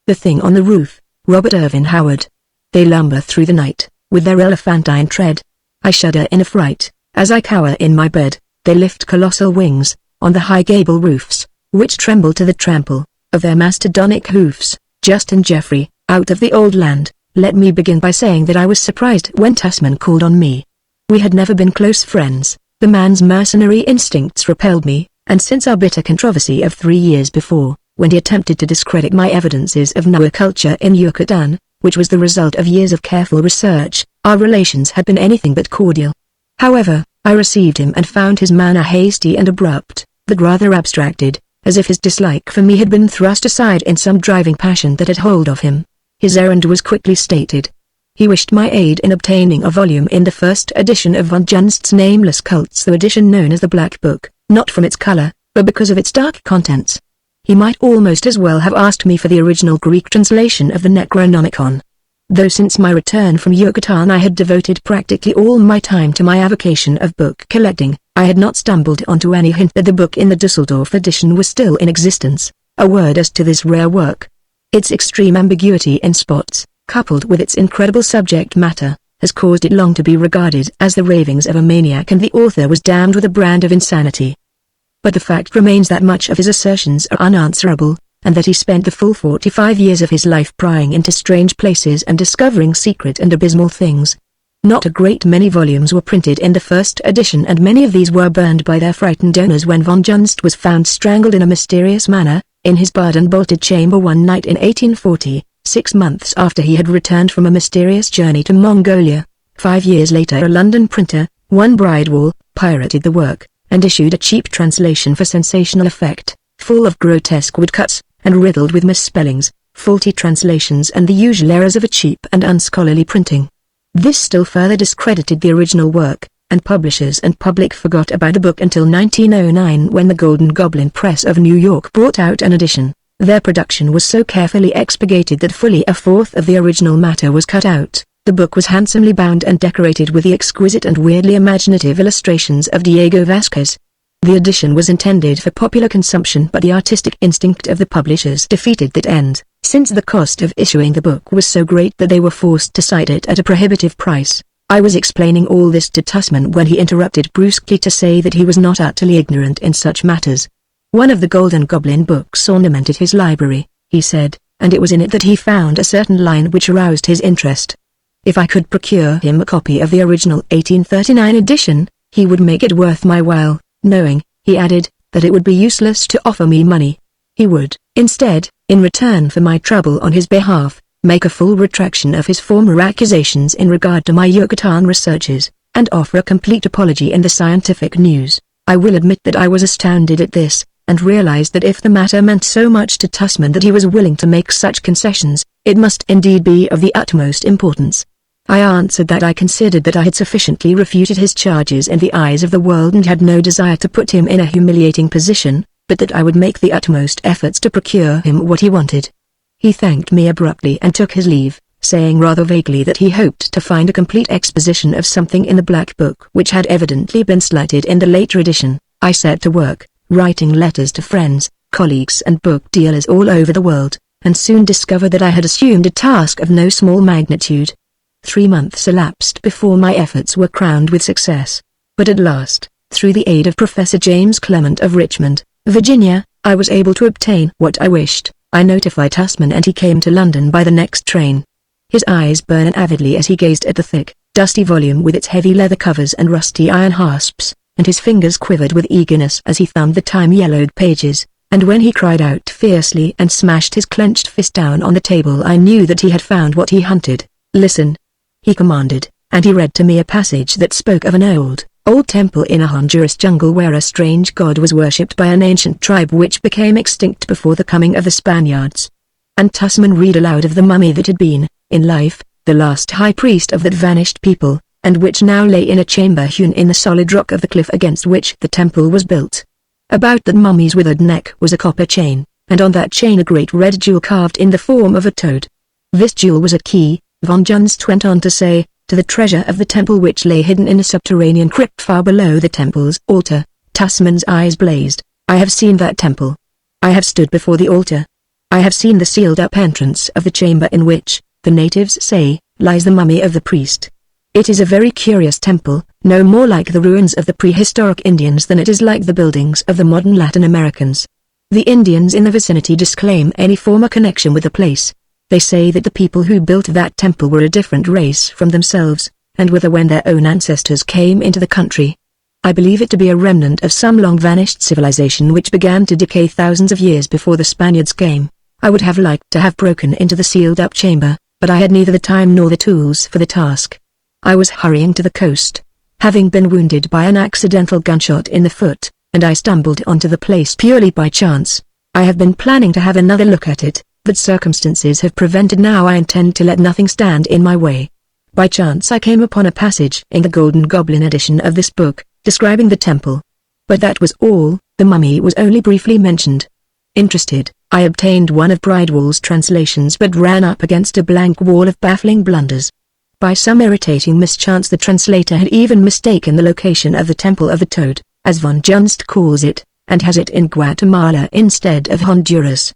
The Thing on the Roof, Robert Ervin Howard. They lumber through the night, with their elephantine tread. I shudder in affright, as I cower in my bed. They lift colossal wings, on the high gable roofs, which tremble to the trample of their mastodonic hoofs. Justin Jeffrey, out of the old land. Let me begin by saying that I was surprised when Tussman called on me. We had never been close friends. The man's mercenary instincts repelled me, and since our bitter controversy of 3 years before, when he attempted to discredit my evidences of Nahua culture in Yucatan, which was the result of years of careful research, our relations had been anything but cordial. However, I received him and found his manner hasty and abrupt, but rather abstracted, as if his dislike for me had been thrust aside in some driving passion that had hold of him. His errand was quickly stated. He wished my aid in obtaining a volume in the first edition of von Junst's nameless cults, the edition known as the Black Book, not from its color, but because of its dark contents. He might almost as well have asked me for the original Greek translation of the Necronomicon. Though since my return from Yucatan I had devoted practically all my time to my avocation of book collecting, I had not stumbled onto any hint that the book in the Dusseldorf edition was still in existence. A word as to this rare work. Its extreme ambiguity in spots, coupled with its incredible subject matter, has caused it long to be regarded as the ravings of a maniac, and the author was damned with a brand of insanity. But the fact remains that much of his assertions are unanswerable, and that he spent the full 45 years of his life prying into strange places and discovering secret and abysmal things. Not a great many volumes were printed in the first edition, and many of these were burned by their frightened owners when von Junst was found strangled in a mysterious manner, in his barred and bolted chamber one night in 1840, 6 months after he had returned from a mysterious journey to Mongolia. 5 years later a London printer, one Bridewell, pirated the work, and issued a cheap translation for sensational effect, full of grotesque woodcuts, and riddled with misspellings, faulty translations and the usual errors of a cheap and unscholarly printing. This still further discredited the original work, and publishers and public forgot about the book until 1909, when the Golden Goblin Press of New York brought out an edition. Their production was so carefully expurgated that fully a fourth of the original matter was cut out. The book was handsomely bound and decorated with the exquisite and weirdly imaginative illustrations of Diego Vasquez. The edition was intended for popular consumption, but the artistic instinct of the publishers defeated that end, since the cost of issuing the book was so great that they were forced to cite it at a prohibitive price. I was explaining all this to Tussman when he interrupted brusquely to say that he was not utterly ignorant in such matters. One of the Golden Goblin books ornamented his library, he said, and it was in it that he found a certain line which aroused his interest. If I could procure him a copy of the original 1839 edition, he would make it worth my while, knowing, he added, that it would be useless to offer me money. He would, instead, in return for my trouble on his behalf, make a full retraction of his former accusations in regard to my Yucatan researches, and offer a complete apology in the Scientific News. I will admit that I was astounded at this, and realized that if the matter meant so much to Tussman that he was willing to make such concessions, it must indeed be of the utmost importance. I answered that I considered that I had sufficiently refuted his charges in the eyes of the world and had no desire to put him in a humiliating position, but that I would make the utmost efforts to procure him what he wanted. He thanked me abruptly and took his leave, saying rather vaguely that he hoped to find a complete exposition of something in the Black Book which had evidently been slighted in the later edition. I set to work, writing letters to friends, colleagues and book dealers all over the world, and soon discovered that I had assumed a task of no small magnitude. 3 months elapsed before my efforts were crowned with success. But at last, through the aid of Professor James Clement of Richmond, Virginia, I was able to obtain what I wished. I notified Tussman and he came to London by the next train. His eyes burned avidly as he gazed at the thick, dusty volume with its heavy leather covers and rusty iron hasps, and his fingers quivered with eagerness as he thumbed the time-yellowed pages, and when he cried out fiercely and smashed his clenched fist down on the table I knew that he had found what he hunted. "Listen," he commanded, and he read to me a passage that spoke of an old temple in a Honduras jungle where a strange god was worshipped by an ancient tribe which became extinct before the coming of the Spaniards. And Tussman read aloud of the mummy that had been, in life, the last high priest of that vanished people, and which now lay in a chamber hewn in the solid rock of the cliff against which the temple was built. About that mummy's withered neck was a copper chain, and on that chain a great red jewel carved in the form of a toad. This jewel was a key, von Junst went on to say, to the treasure of the temple which lay hidden in a subterranean crypt far below the temple's altar. Tussman's eyes blazed. "I have seen that temple. I have stood before the altar. I have seen the sealed-up entrance of the chamber in which, the natives say, lies the mummy of the priest. It is a very curious temple, no more like the ruins of the prehistoric Indians than it is like the buildings of the modern Latin Americans. The Indians in the vicinity disclaim any former connection with the place. They say that the people who built that temple were a different race from themselves, and were there when their own ancestors came into the country. I believe it to be a remnant of some long-vanished civilization which began to decay thousands of years before the Spaniards came. I would have liked to have broken into the sealed-up chamber, but I had neither the time nor the tools for the task. I was hurrying to the coast, having been wounded by an accidental gunshot in the foot, and I stumbled onto the place purely by chance. I have been planning to have another look at it, but circumstances have prevented. Now I intend to let nothing stand in my way. By chance I came upon a passage in the Golden Goblin edition of this book, describing the temple. But that was all. The mummy was only briefly mentioned. Interested, I obtained one of Bridewell's translations but ran up against a blank wall of baffling blunders. By some irritating mischance the translator had even mistaken the location of the Temple of the Toad, as von Junst calls it, and has it in Guatemala instead of Honduras.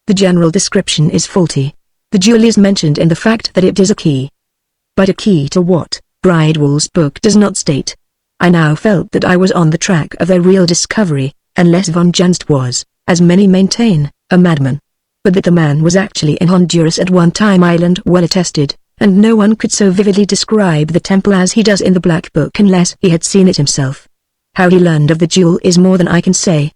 The general description is faulty. The jewel is mentioned in the fact that it is a key. But a key to what, Bridewell's book does not state. I now felt that I was on the track of a real discovery, unless von Junst was, as many maintain, a madman. But that the man was actually in Honduras at one time island well attested, and no one could so vividly describe the temple as he does in the Black Book unless he had seen it himself. How he learned of the jewel is more than I can say.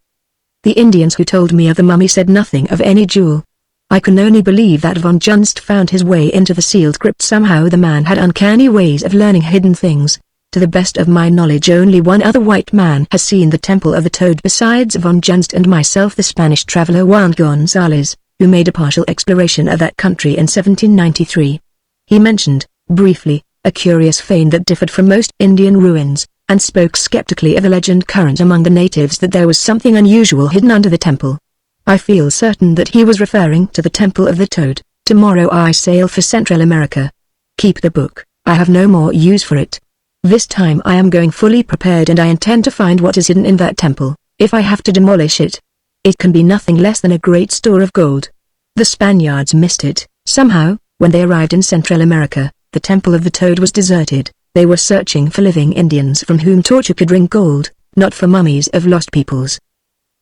The Indians who told me of the mummy said nothing of any jewel. I can only believe that von Junst found his way into the sealed crypt somehow. The man had uncanny ways of learning hidden things. To the best of my knowledge only one other white man has seen the Temple of the Toad besides von Junst and myself, the Spanish traveler Juan Gonzalez, who made a partial exploration of that country in 1793. He mentioned, briefly, a curious fane that differed from most Indian ruins, and spoke skeptically of a legend current among the natives that there was something unusual hidden under the temple. I feel certain that he was referring to the Temple of the Toad. Tomorrow I sail for Central America. Keep the book, I have no more use for it. This time I am going fully prepared and I intend to find what is hidden in that temple, if I have to demolish it. It can be nothing less than a great store of gold. The Spaniards missed it, somehow, when they arrived in Central America. The Temple of the Toad was deserted. They were searching for living Indians from whom torture could wring gold, not for mummies of lost peoples.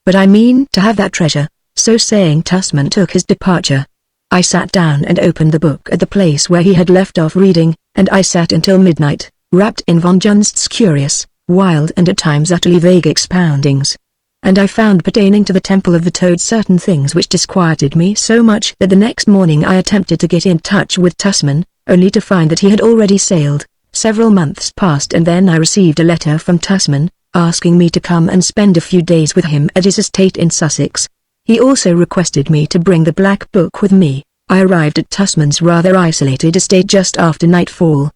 But I mean to have that treasure. So saying, Tussman took his departure. I sat down and opened the book at the place where he had left off reading, and I sat until midnight, wrapped in von Junst's curious, wild and at times utterly vague expoundings. And I found pertaining to the Temple of the Toad certain things which disquieted me so much that the next morning I attempted to get in touch with Tussman, only to find that he had already sailed. Several months passed and then I received a letter from Tussman, asking me to come and spend a few days with him at his estate in Sussex. He also requested me to bring the Black Book with me. I arrived at Tussman's rather isolated estate just after nightfall.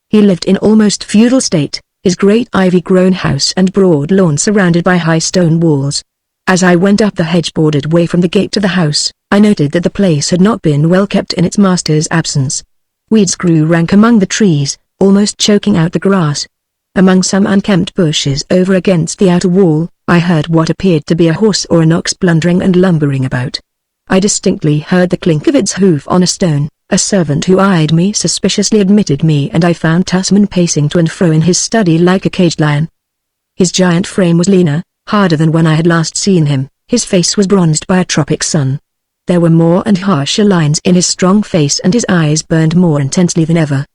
He lived in almost feudal state, his great ivy-grown house and broad lawn surrounded by high stone walls. As I went up the hedge-bordered way from the gate to the house, I noted that the place had not been well kept in its master's absence. Weeds grew rank among the trees, almost choking out the grass. Among some unkempt bushes over against the outer wall, I heard what appeared to be a horse or an ox blundering and lumbering about. I distinctly heard the clink of its hoof on a stone. A servant who eyed me suspiciously admitted me and I found Tussman pacing to and fro in his study like a caged lion. His giant frame was leaner, harder than when I had last seen him. His face was bronzed by a tropic sun. There were more and harsher lines in his strong face and his eyes burned more intensely than ever.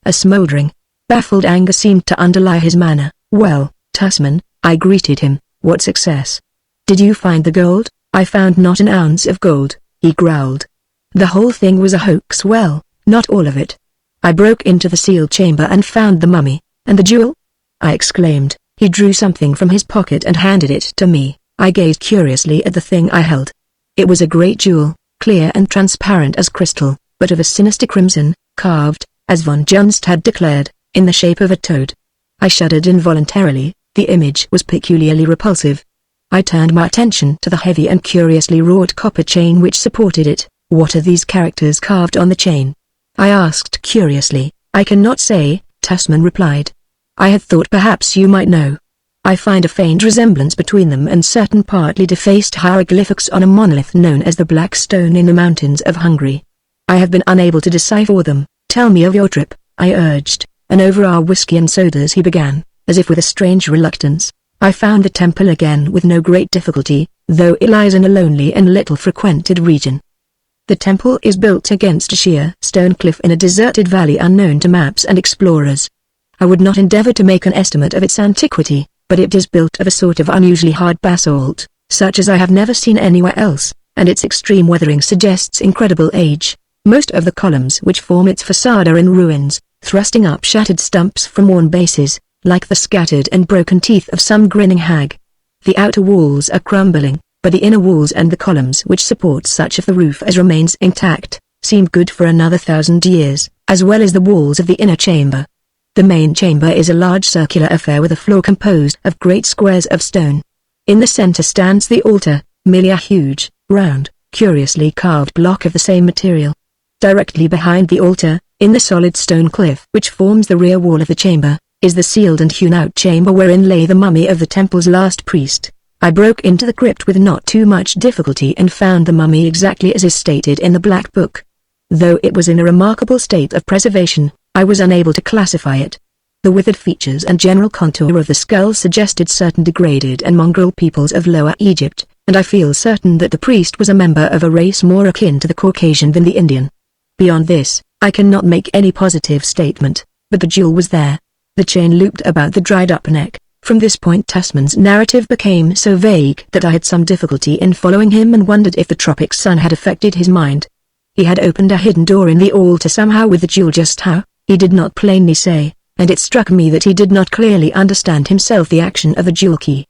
A smoldering, baffled anger seemed to underlie his manner. "Well, Tussman," I greeted him, "what success? Did you find the gold?" "I found not an ounce of gold," he growled. "The whole thing was a hoax." "Well, not all of it. I broke into the sealed chamber and found the mummy." "And the jewel?" I exclaimed. He drew something from his pocket and handed it to me. I gazed curiously at the thing I held. It was a great jewel, clear and transparent as crystal, but of a sinister crimson, carved, as von Junst had declared, in the shape of a toad. I shuddered involuntarily. The image was peculiarly repulsive. I turned my attention to the heavy and curiously wrought copper chain which supported it. "What are these characters carved on the chain?" I asked curiously. "I cannot say," Tussman replied. "I had thought perhaps you might know." I find a faint resemblance between them and certain partly defaced hieroglyphics on a monolith known as the Black Stone in the mountains of Hungary. I have been unable to decipher them. Tell me of your trip, I urged, and over our whiskey and sodas he began, as if with a strange reluctance. I found the temple again with no great difficulty, though it lies in a lonely and little frequented region. The temple is built against a sheer stone cliff in a deserted valley unknown to maps and explorers. I would not endeavor to make an estimate of its antiquity, but it is built of a sort of unusually hard basalt, such as I have never seen anywhere else, and its extreme weathering suggests incredible age. Most of the columns which form its facade are in ruins, thrusting up shattered stumps from worn bases, like the scattered and broken teeth of some grinning hag. The outer walls are crumbling, but the inner walls and the columns which support such of the roof as remains intact, seem good for another 1,000 years, as well as the walls of the inner chamber. The main chamber is a large circular affair with a floor composed of great squares of stone. In the center stands the altar, merely a huge, round, curiously carved block of the same material. Directly behind the altar, in the solid stone cliff which forms the rear wall of the chamber, is the sealed and hewn-out chamber wherein lay the mummy of the temple's last priest. I broke into the crypt with not too much difficulty and found the mummy exactly as is stated in the Black Book. Though it was in a remarkable state of preservation, I was unable to classify it. The withered features and general contour of the skull suggested certain degraded and mongrel peoples of Lower Egypt, and I feel certain that the priest was a member of a race more akin to the Caucasian than the Indian. Beyond this, I cannot make any positive statement, but the jewel was there. The chain looped about the dried-up neck. From this point Tasman's narrative became so vague that I had some difficulty in following him and wondered if the tropic sun had affected his mind. He had opened a hidden door in the altar somehow with the jewel, just how, he did not plainly say, and it struck me that he did not clearly understand himself the action of the jewel key.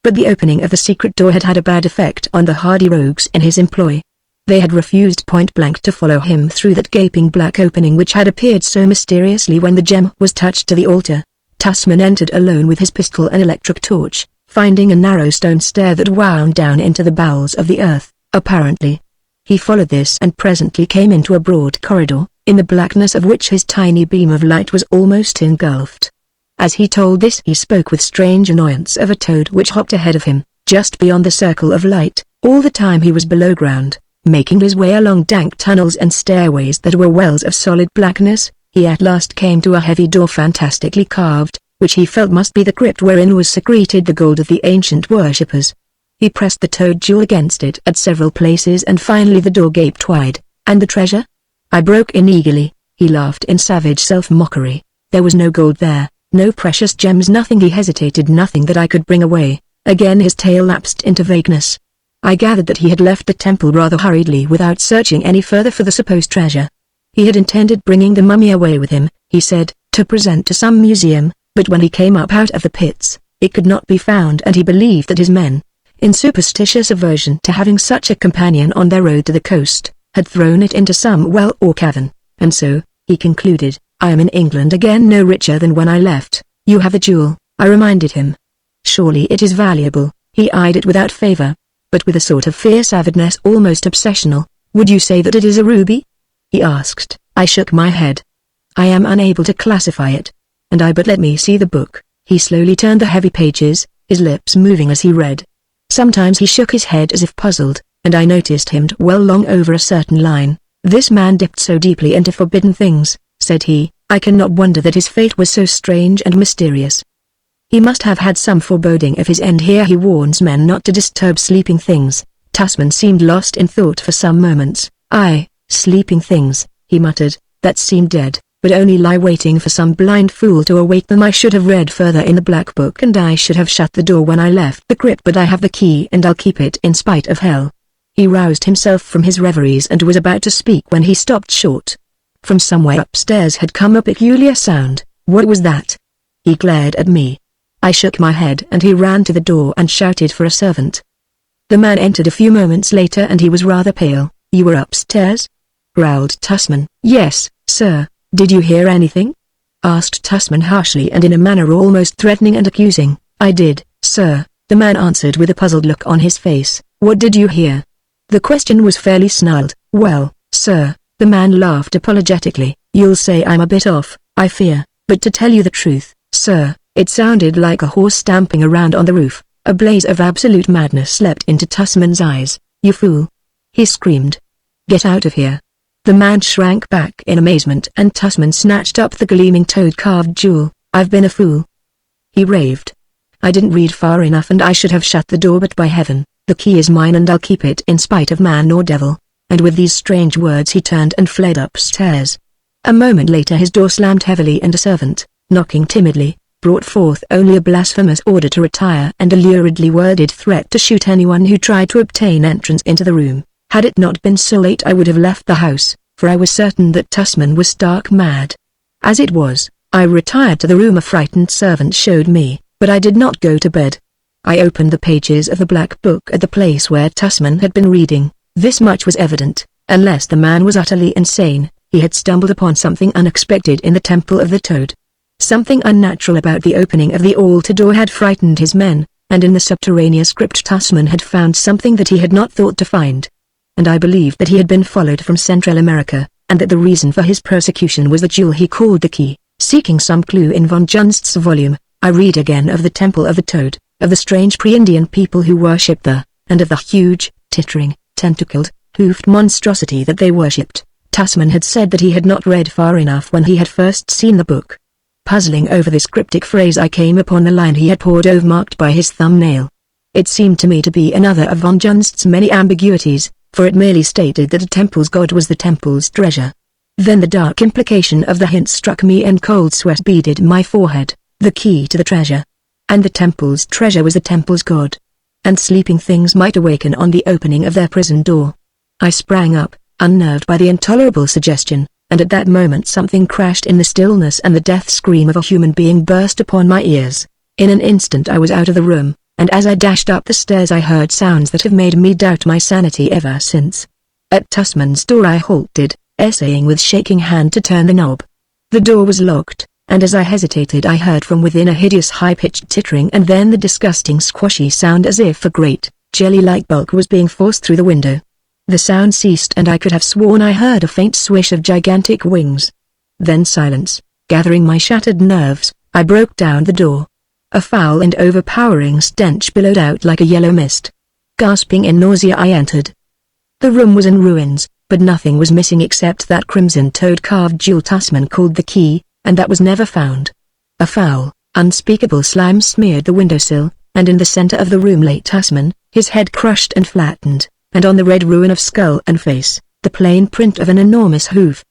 But the opening of the secret door had had a bad effect on the hardy rogues in his employ. They had refused point-blank to follow him through that gaping black opening which had appeared so mysteriously when the gem was touched to the altar. Tasman entered alone with his pistol and electric torch, finding a narrow stone stair that wound down into the bowels of the earth, apparently. He followed this and presently came into a broad corridor, in the blackness of which his tiny beam of light was almost engulfed. As he told this he spoke with strange annoyance of a toad which hopped ahead of him, just beyond the circle of light. All the time he was below ground, making his way along dank tunnels and stairways that were wells of solid blackness. He at last came to a heavy door fantastically carved, which he felt must be the crypt wherein was secreted the gold of the ancient worshippers. He pressed the toad jewel against it at several places and finally the door gaped wide. And the treasure? I broke in eagerly. He laughed in savage self-mockery. There was no gold there, no precious gems, nothing. He hesitated, nothing that I could bring away. Again his tale lapsed into vagueness. I gathered that he had left the temple rather hurriedly without searching any further for the supposed treasure. He had intended bringing the mummy away with him, he said, to present to some museum, but when he came up out of the pits, it could not be found, and he believed that his men, in superstitious aversion to having such a companion on their road to the coast, had thrown it into some well or cavern. And so, he concluded, I am in England again, no richer than when I left. You have the jewel, I reminded him. Surely it is valuable. He eyed it without favor, but with a sort of fierce avidness almost obsessional. Would you say that it is a ruby? He asked. I shook my head. I am unable to classify it. But let me see the book. He slowly turned the heavy pages, his lips moving as he read. Sometimes he shook his head as if puzzled, and I noticed him dwell long over a certain line. This man dipped so deeply into forbidden things, said he, I cannot wonder that his fate was so strange and mysterious. He must have had some foreboding of his end. Here he warns men not to disturb sleeping things. Tasman seemed lost in thought for some moments. Sleeping things, he muttered, that seem dead, but only lie waiting for some blind fool to awake them. I should have read further in the Black Book, and I should have shut the door when I left the crypt, but I have the key and I'll keep it in spite of hell. He roused himself from his reveries and was about to speak when he stopped short. From somewhere upstairs had come a peculiar sound. What was that? He glared at me. I shook my head and he ran to the door and shouted for a servant. The man entered a few moments later and he was rather pale. You were upstairs? Growled Tasman. Yes, sir. Did you hear anything? Asked Tasman harshly and in a manner almost threatening and accusing. I did, sir, the man answered with a puzzled look on his face. What did you hear? The question was fairly snarled. Well, sir, the man laughed apologetically. You'll say I'm a bit off, I fear, but to tell you the truth, sir, It sounded like a horse stamping around on the roof. A blaze of absolute madness leapt into Tussman's eyes. "You fool!" he screamed. "Get out of here!" The man shrank back in amazement and Tussman snatched up the gleaming toad-carved jewel. "I've been a fool," he raved. "I didn't read far enough and I should have shut the door, but by heaven, the key is mine and I'll keep it in spite of man or devil." And with these strange words he turned and fled upstairs. A moment later his door slammed heavily and a servant, knocking timidly, brought forth only a blasphemous order to retire and a luridly worded threat to shoot anyone who tried to obtain entrance into the room. Had it not been so late I would have left the house, for I was certain that Tussman was stark mad. As it was, I retired to the room a frightened servant showed me, but I did not go to bed. I opened the pages of the black book at the place where Tussman had been reading. This much was evident: unless the man was utterly insane, he had stumbled upon something unexpected in the Temple of the Toad. Something unnatural about the opening of the altar door had frightened his men, and in the subterraneous crypt Tussman had found something that he had not thought to find. And I believed that he had been followed from Central America, and that the reason for his persecution was the jewel he called the key. Seeking some clue in von Junst's volume, I read again of the Temple of the Toad, of the strange pre-Indian people who worshipped there, and of the huge, tittering, tentacled, hoofed monstrosity that they worshipped. Tussman had said that he had not read far enough when he had first seen the book. Puzzling over this cryptic phrase I came upon the line he had pored over marked by his thumbnail. It seemed to me to be another of von Junst's many ambiguities, for it merely stated that the temple's god was the temple's treasure. Then the dark implication of the hint struck me and cold sweat beaded my forehead. The key to the treasure. And the temple's treasure was the temple's god. And sleeping things might awaken on the opening of their prison door. I sprang up, unnerved by the intolerable suggestion, and at that moment something crashed in the stillness and the death scream of a human being burst upon my ears. In an instant I was out of the room, and as I dashed up the stairs I heard sounds that have made me doubt my sanity ever since. At Tussman's door I halted, essaying with shaking hand to turn the knob. The door was locked, and as I hesitated I heard from within a hideous high-pitched tittering and then the disgusting squashy sound as if a great, jelly-like bulk was being forced through the window. The sound ceased and I could have sworn I heard a faint swish of gigantic wings. Then silence. Gathering my shattered nerves, I broke down the door. A foul and overpowering stench billowed out like a yellow mist. Gasping in nausea I entered. The room was in ruins, but nothing was missing except that crimson toad-carved jewel Tussman called the key, and that was never found. A foul, unspeakable slime smeared the windowsill, and in the center of the room lay Tussman, his head crushed and flattened, and on the red ruin of skull and face, the plain print of an enormous hoof.